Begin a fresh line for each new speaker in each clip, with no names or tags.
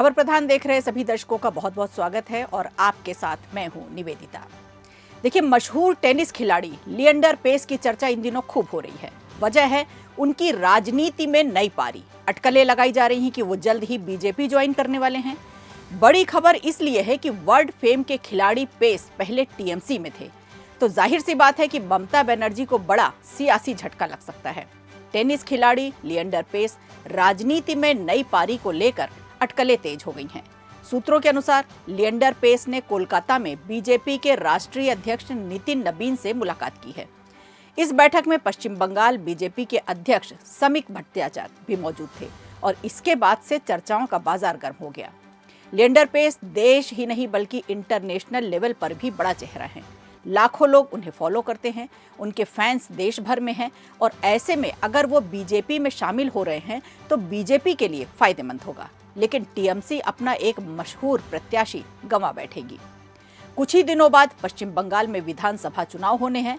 खबर प्रधान देख रहे सभी दर्शकों का बहुत बहुत स्वागत है और आपके साथ मैं हूं निवेदिता। देखिए, मशहूर टेनिस खिलाड़ी लिएंडर पेस की चर्चा इन दिनों खूब हो रही है। वजह है उनकी राजनीति में नई पारी। अटकलें लगाई जा रही हैं कि वो जल्द ही बीजेपी ज्वाइन करने वाले हैं। बड़ी खबर इसलिए है कि वर्ल्ड फेम के खिलाड़ी पेस पहले टीएमसी में थे, तो जाहिर सी बात है कि ममता बनर्जी को बड़ा सियासी झटका लग सकता है। टेनिस खिलाड़ी लिएंडर पेस राजनीति में नई पारी को लेकर अटकलें तेज हो गई हैं। सूत्रों के अनुसार लिएंडर पेस ने कोलकाता में बीजेपी के राष्ट्रीय अध्यक्ष नितिन नबीन से मुलाकात की है। इस बैठक में पश्चिम बंगाल बीजेपी के अध्यक्ष समीक भट्टाचार्य भी मौजूद थे और इसके बाद से चर्चाओं का बाजार गर्म हो गया। लिएंडर पेस देश ही नहीं बल्कि इंटरनेशनल लेवल पर भी बड़ा चेहरा है। लाखों लोग उन्हें फॉलो करते हैं, उनके फैंस देश भर में हैं और ऐसे में अगर वो बीजेपी में शामिल हो रहे हैं तो बीजेपी के लिए फायदेमंद होगा। लेकिन टीएमसी अपना एक मशहूर प्रत्याशी गंवा बैठेगी। कुछ ही दिनों बाद पश्चिम बंगाल में विधानसभा चुनाव होने हैं।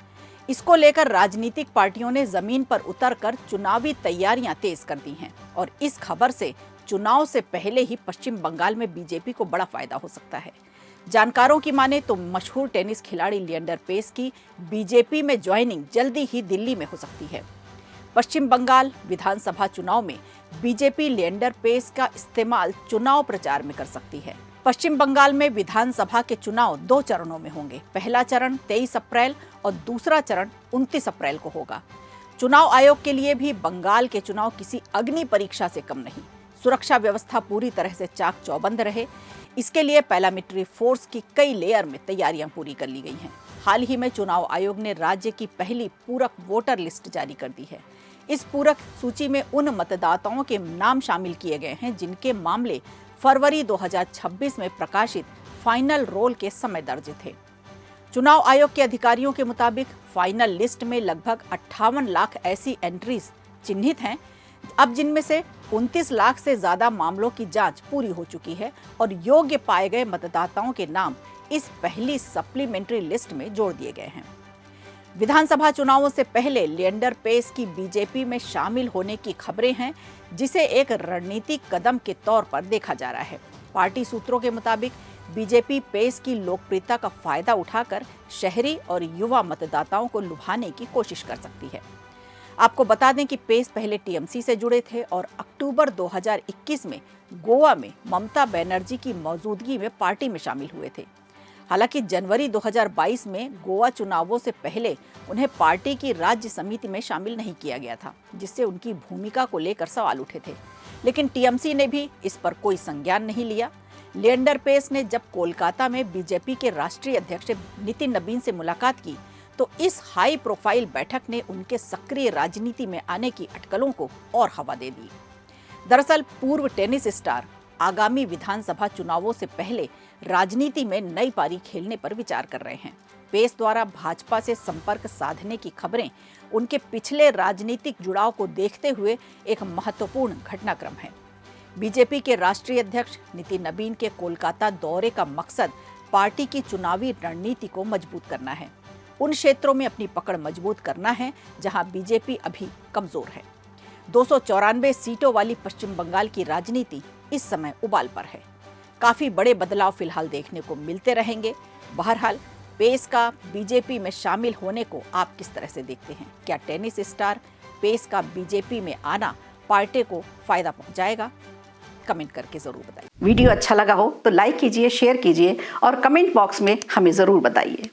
इसको लेकर राजनीतिक पार्टियों ने जमीन पर उतरकर चुनावी तैयारियां तेज कर दी हैं और इस खबर से चुनाव से पहले ही पश्चिम बंगाल में बीजेपी को बड़ा फायदा हो सकता है। जानकारों की माने तो मशहूर टेनिस खिलाड़ी लिएंडर पेस की बीजेपी में ज्वाइनिंग जल्दी ही दिल्ली में हो सकती है। पश्चिम बंगाल विधानसभा चुनाव में बीजेपी लिएंडर पेस का इस्तेमाल चुनाव प्रचार में कर सकती है। पश्चिम बंगाल में विधानसभा के चुनाव 2 चरणों में होंगे। पहला चरण 23 अप्रैल और दूसरा चरण 29 अप्रैल को होगा। चुनाव आयोग के लिए भी बंगाल के चुनाव किसी अग्नि परीक्षा से कम नहीं। सुरक्षा व्यवस्था पूरी तरह से चाक चौबंद रहे, इसके लिए पैरामिलिट्री फोर्स की कई लेयर में तैयारियां पूरी कर ली गई हैं। हाल ही में चुनाव आयोग ने राज्य की पहली पूरक वोटर लिस्ट जारी कर दी है। इस पूरक सूची में उन मतदाताओं के नाम शामिल किए गए हैं जिनके मामले फरवरी 2026 में प्रकाशित फाइनल रोल के समय दर्ज थे। चुनाव आयोग के अधिकारियों के मुताबिक फाइनल लिस्ट में लगभग 58 लाख ऐसी एंट्रीज चिन्हित हैं, अब जिनमें से 29 लाख से ज्यादा मामलों की जांच पूरी हो चुकी है और योग्य पाए गए मतदाताओं के नाम इस पहली सप्लीमेंट्री लिस्ट में जोड़ दिए गए हैं। विधानसभा चुनावों से पहले लिएंडर पेस की बीजेपी में शामिल होने की खबरें हैं, जिसे एक रणनीतिक कदम के तौर पर देखा जा रहा है। पार्टी सूत्रों के मुताबिक बीजेपी पेस की लोकप्रियता का फायदा उठाकर शहरी और युवा मतदाताओं को लुभाने की कोशिश कर सकती है। आपको बता दें कि पेस पहले टीएमसी से जुड़े थे और अक्टूबर 2021 में गोवा में ममता बनर्जी की मौजूदगी में पार्टी में शामिल हुए थे। हालांकि जनवरी 2022 में गोवा चुनावों से पहले उन्हें पार्टी की राज्य समिति में शामिल नहीं किया गया था, जिससे उनकी भूमिका को लेकर सवाल उठे थे। लेकिन टीएमसी ने भी इस पर कोई संज्ञान नहीं लिया। लिएंडर पेस ने जब कोलकाता में बीजेपी के राष्ट्रीय अध्यक्ष नितिन नबीन से मुलाकात की तो इस हाई प्रोफाइल बैठक ने उनके सक्रिय राजनीति में आने की अटकलों को और हवा दे दी। दरअसल पूर्व टेनिस स्टार आगामी विधानसभा चुनावों से पहले राजनीति में नई पारी खेलने पर विचार कर रहे हैं। पेस द्वारा भाजपा से संपर्क साधने की खबरें उनके पिछले राजनीतिक जुड़ाव को देखते हुए एक महत्वपूर्ण घटनाक्रम है। बीजेपी के राष्ट्रीय अध्यक्ष नितिन नबीन के कोलकाता दौरे का मकसद पार्टी की चुनावी रणनीति को मजबूत करना है। उन क्षेत्रों में अपनी पकड़ मजबूत करना है जहां बीजेपी अभी कमजोर है। 294 सीटों वाली पश्चिम बंगाल की राजनीति इस समय उबाल पर है। काफी बड़े बदलाव फिलहाल देखने को मिलते रहेंगे। बहरहाल पेस का बीजेपी में शामिल होने को आप किस तरह से देखते हैं? क्या टेनिस स्टार पेस का बीजेपी में आना पार्टी को फायदा पहुंचाएगा? कमेंट करके जरूर बताइए। वीडियो अच्छा लगा हो तो लाइक कीजिए, शेयर कीजिए और कमेंट बॉक्स में हमें जरूर बताइए।